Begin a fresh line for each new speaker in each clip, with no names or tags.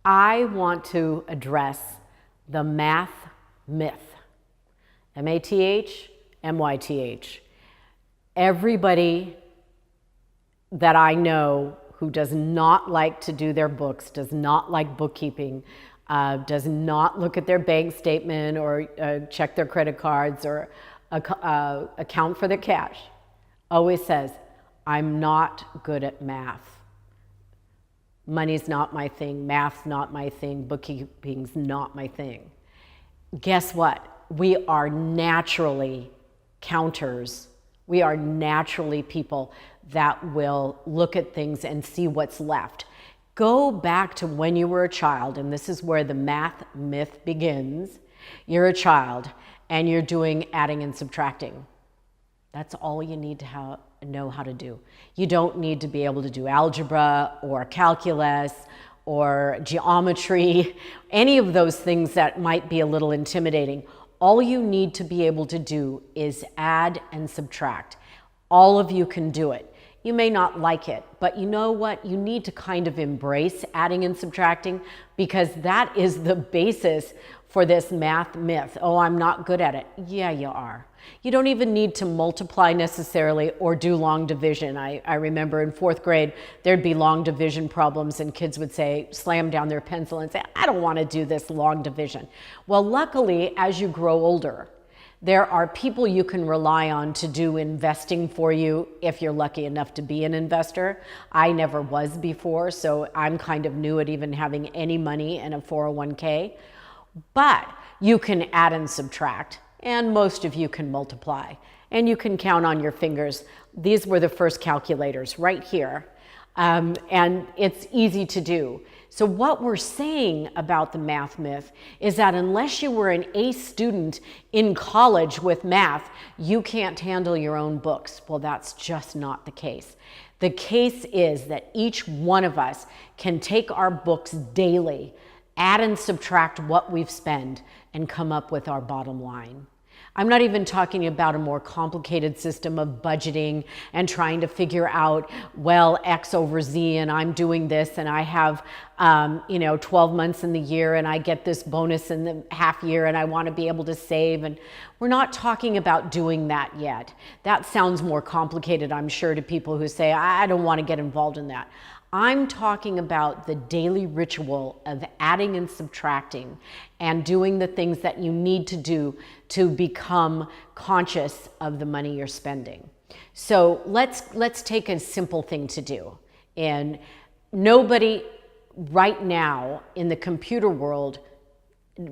I want to address the math myth. M-A-T-H, M-Y-T-H. Everybody that I know who does not like to do their books, does not like bookkeeping, does not look at their bank statement or check their credit cards or account for their cash, always says, I'm not good at math. Money's not my thing, math's not my thing, bookkeeping's not my thing. Guess what? We are naturally counters. We are naturally people that will look at things and see what's left. Go back to when you were a child, and this is where the math myth begins. You're a child and you're doing adding and subtracting. That's all you need to know how to do. You don't need to be able to do algebra or calculus or geometry, any of those things that might be a little intimidating. All you need to be able to do is add and subtract. All of you can do it. You may not like it, but you know what? You need to kind of embrace adding and subtracting, because that is the basis for this math myth. Oh, I'm not good at it. Yeah, you are. You don't even need to multiply necessarily or do long division. I remember in 4th grade, there'd be long division problems and kids would say, slam down their pencil and say, I don't want to do this long division. Well, luckily, as you grow older, there are people you can rely on to do investing for you if you're lucky enough to be an investor. I never was before, so I'm kind of new at even having any money in a 401k. But you can add and subtract, and most of you can multiply. And you can count on your fingers. These were the first calculators right here. And it's easy to do. So what we're saying about the math myth is that unless you were an A student in college with math, you can't handle your own books. Well, that's just not the case. The case is that each one of us can take our books daily, add and subtract what we've spent, and come up with our bottom line. I'm not even talking about a more complicated system of budgeting and trying to figure out, well, X over Z, and I'm doing this, and I have, 12 months in the year, and I get this bonus in the half year, and I want to be able to save. And we're not talking about doing that yet. That sounds more complicated, I'm sure, to people who say, I don't want to get involved in that. I'm talking about the daily ritual of adding and subtracting and doing the things that you need to do to become conscious of the money you're spending. So let's take a simple thing to do. And nobody right now in the computer world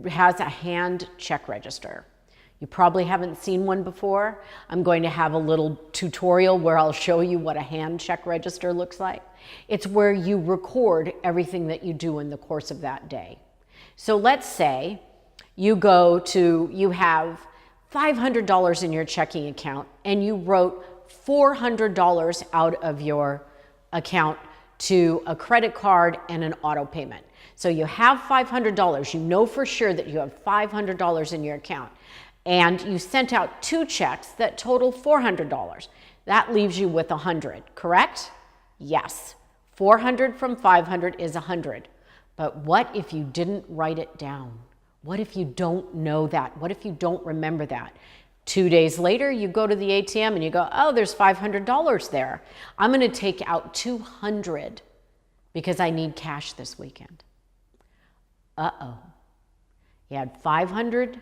has a hand check register. You probably haven't seen one before. I'm going to have a little tutorial where I'll show you what a hand check register looks like. It's where you record everything that you do in the course of that day. So let's say you have $500 in your checking account and you wrote $400 out of your account to a credit card and an auto payment. So you have $500. You know for sure that you have $500 in your account. And you sent out 2 checks that total $400. That leaves you with $100, correct? Yes. 400 from 500 is 100. But what if you didn't write it down? What if you don't know that? What if you don't remember that? 2 days later, you go to the ATM and you go, oh, there's $500 there. I'm going to take out 200 because I need cash this weekend. Uh-oh. You had 500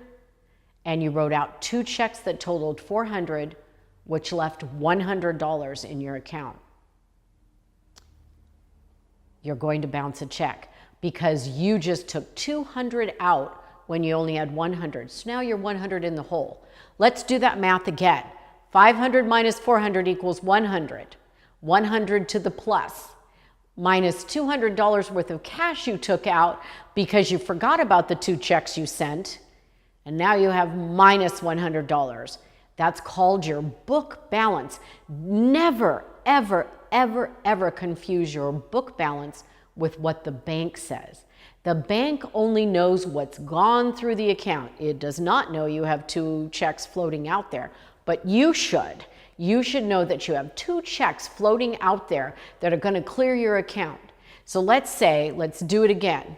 and you wrote out 2 checks that totaled 400, which left $100 in your account. You're going to bounce a check because you just took 200 out when you only had 100. So now you're 100 in the hole. Let's do that math again. 500 minus 400 equals 100. 100 to the plus. Minus $200 worth of cash you took out because you forgot about the 2 checks you sent. And now you have minus $100. That's called your book balance. Never, ever, ever, ever confuse your book balance with what the bank says. The bank only knows what's gone through the account. It does not know you have 2 checks floating out there, but you should. You should know that you have 2 checks floating out there that are going to clear your account. So let's do it again.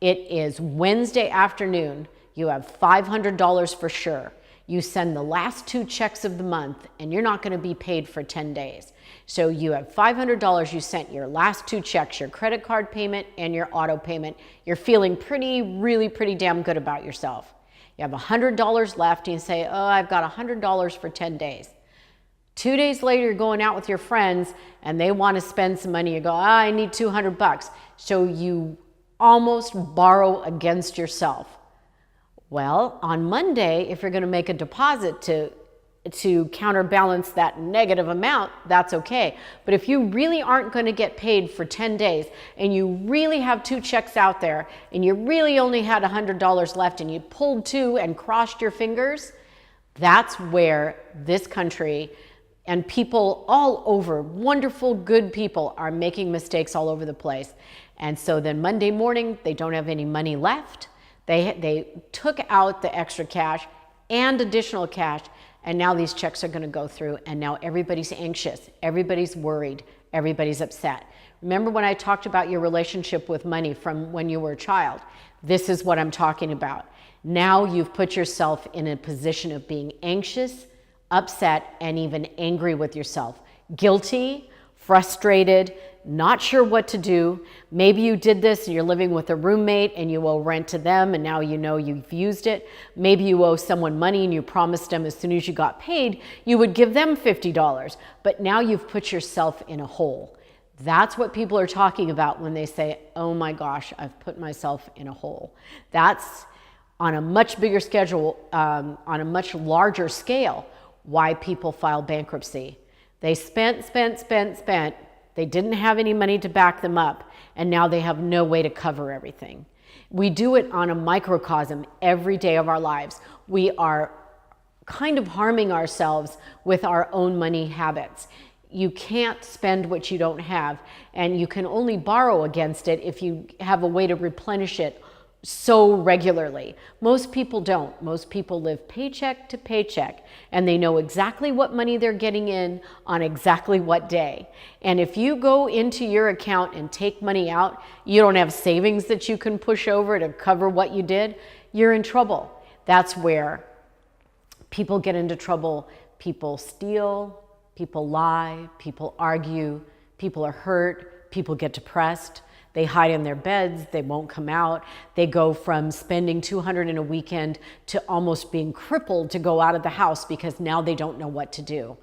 It is Wednesday afternoon. You have $500 for sure. You send the last 2 checks of the month and you're not going to be paid for 10 days. So you have $500, you sent your last 2 checks, your credit card payment and your auto payment. You're feeling really pretty damn good about yourself. You have $100 left and you say, oh, I've got $100 for 10 days. 2 days later, you're going out with your friends and they want to spend some money. You go, oh, I need $200. So you almost borrow against yourself. Well, on Monday, if you're going to make a deposit to counterbalance that negative amount, that's okay. But if you really aren't going to get paid for 10 days and you really have 2 checks out there and you really only had $100 left and you pulled 2 and crossed your fingers, that's where this country and people all over, wonderful, good people, are making mistakes all over the place. And so then Monday morning, they don't have any money left. They took out the extra cash and additional cash, and now these checks are going to go through, and now everybody's anxious, everybody's worried, everybody's upset. Remember when I talked about your relationship with money from when you were a child? This is what I'm talking about. Now you've put yourself in a position of being anxious, upset, and even angry with yourself. Guilty, frustrated, not sure what to do. Maybe you did this and you're living with a roommate and you owe rent to them and now you know you've used it. Maybe you owe someone money and you promised them as soon as you got paid, you would give them $50. But now you've put yourself in a hole. That's what people are talking about when they say, oh my gosh, I've put myself in a hole. That's on a much bigger schedule, on a much larger scale, why people file bankruptcy. They spent. They didn't have any money to back them up, and now they have no way to cover everything. We do it on a microcosm every day of our lives. We are kind of harming ourselves with our own money habits. You can't spend what you don't have, and you can only borrow against it if you have a way to replenish it so regularly. Most people don't. Most people live paycheck to paycheck, and they know exactly what money they're getting in on exactly what day. And if you go into your account and take money out, you don't have savings that you can push over to cover what you did, you're in trouble. That's where people get into trouble. People steal, people lie, people argue, people are hurt, people get depressed. They hide in their beds, they won't come out. They go from spending $200 in a weekend to almost being crippled to go out of the house because now they don't know what to do.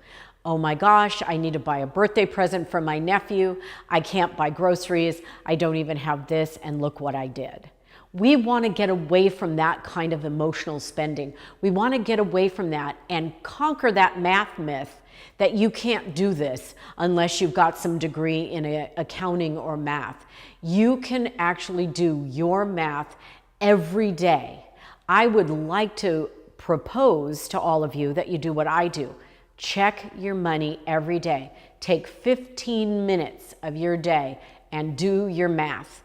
Oh my gosh, I need to buy a birthday present for my nephew. I can't buy groceries. I don't even have this, and look what I did. We want to get away from that kind of emotional spending. We want to get away from that and conquer that math myth that you can't do this unless you've got some degree in accounting or math. You can actually do your math every day. I would like to propose to all of you that you do what I do. Check your money every day. Take 15 minutes of your day and do your math.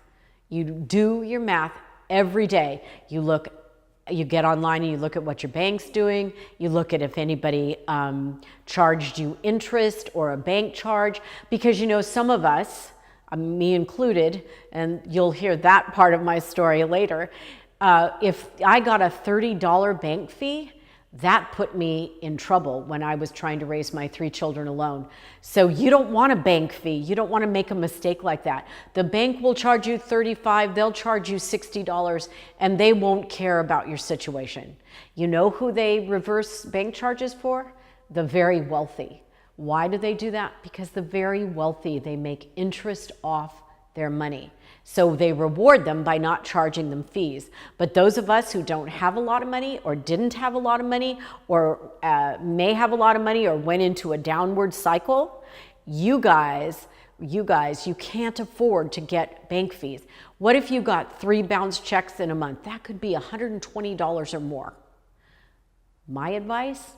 You do your math every day. You get online and you look at what your bank's doing. You look at if anybody charged you interest or a bank charge, because you know some of us, me included, and you'll hear that part of my story later, if I got a $30 bank fee, that put me in trouble when I was trying to raise my 3 children alone. So you don't want a bank fee. You don't want to make a mistake like that. The bank will charge you $35, they'll charge you $60, and they won't care about your situation. You know who they reverse bank charges for? The very wealthy. Why do they do that? Because the very wealthy, they make interest off their money. So they reward them by not charging them fees. But those of us who don't have a lot of money or didn't have a lot of money or may have a lot of money or went into a downward cycle, you guys, you can't afford to get bank fees. What if you got 3 bounce checks in a month? That could be $120 or more. My advice?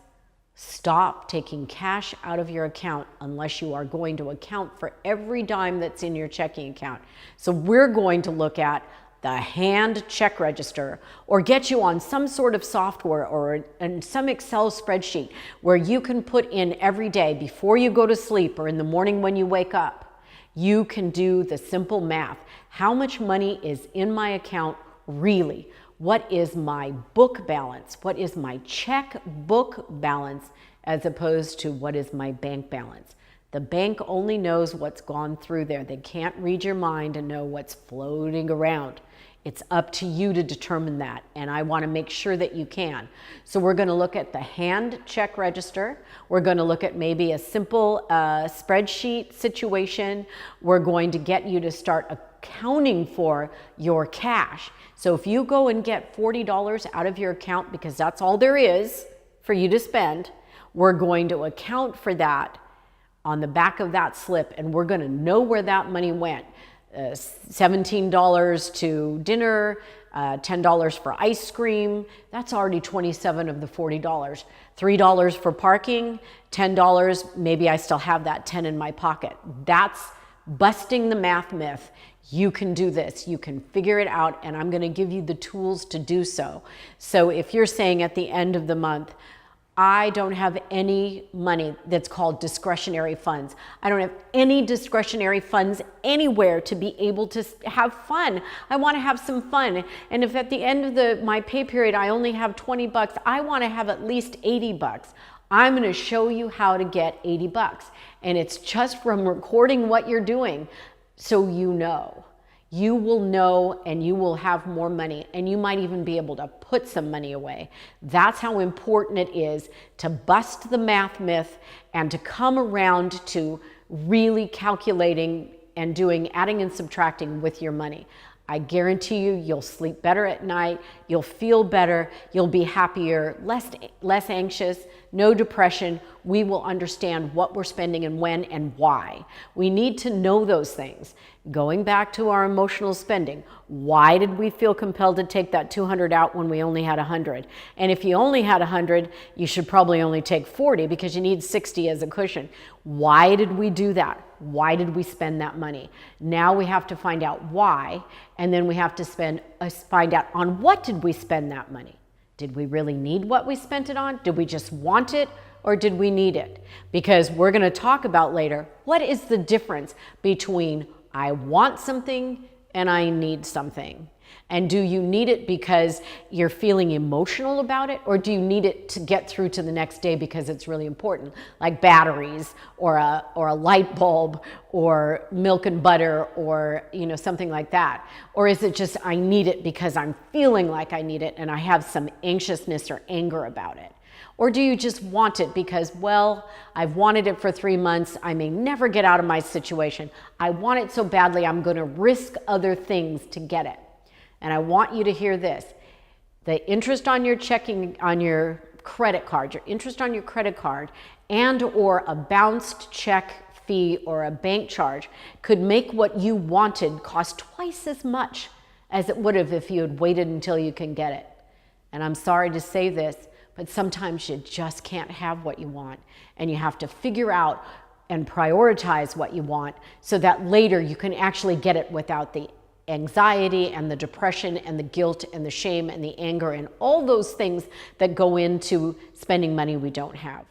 Stop taking cash out of your account unless you are going to account for every dime that's in your checking account. So we're going to look at the hand check register, or get you on some sort of software or in some Excel spreadsheet where you can put in every day before you go to sleep or in the morning when you wake up. You can do the simple math. How much money is in my account really. What is my book balance? What is my checkbook balance as opposed to what is my bank balance? The bank only knows what's gone through there. They can't read your mind and know what's floating around. It's up to you to determine that, and I want to make sure that you can. So we're going to look at the hand check register. We're going to look at maybe a simple spreadsheet situation. We're going to get you to start accounting for your cash. So if you go and get $40 out of your account, because that's all there is for you to spend, we're going to account for that on the back of that slip, and we're going to know where that money went. $17 to dinner, $10 for ice cream. That's already 27 of the $40. $3 for parking, $10, maybe I still have that 10 in my pocket. That's busting the math myth. You can do this, you can figure it out, and I'm going to give you the tools to do so. So if you're saying at the end of the month, I don't have any money that's called discretionary funds. I don't have any discretionary funds anywhere to be able to have fun. I want to have some fun. And if at the end of my pay period I only have 20 bucks, I want to have at least 80 bucks. I'm going to show you how to get 80 bucks. And it's just from recording what you're doing so you know. You will know, and you will have more money, and you might even be able to put some money away. That's how important it is to bust the math myth and to come around to really calculating and doing adding and subtracting with your money. I guarantee you, you'll sleep better at night, you'll feel better, you'll be happier, less anxious, no depression. We will understand what we're spending and when and why. We need to know those things. Going back to our emotional spending, why did we feel compelled to take that 200 out when we only had 100? And if you only had 100, you should probably only take 40 because you need 60 as a cushion. Why did we do that? Why did we spend that money? Now we have to find out why, and then we have to find out on what did we spend that money? Did we really need what we spent it on? Did we just want it, or did we need it? Because we're going to talk about later, what is the difference between I want something and I need something? And do you need it because you're feeling emotional about it, or do you need it to get through to the next day because it's really important, like batteries or a light bulb or milk and butter or something like that? Or is it just I need it because I'm feeling like I need it and I have some anxiousness or anger about it? Or do you just want it because, well, I've wanted it for 3 months, I may never get out of my situation. I want it so badly I'm going to risk other things to get it. And I want you to hear this. The interest on your credit card, your interest on your credit card and or a bounced check fee or a bank charge could make what you wanted cost twice as much as it would have if you had waited until you can get it. And I'm sorry to say this, but sometimes you just can't have what you want, and you have to figure out and prioritize what you want so that later you can actually get it without the anxiety and the depression and the guilt and the shame and the anger and all those things that go into spending money we don't have.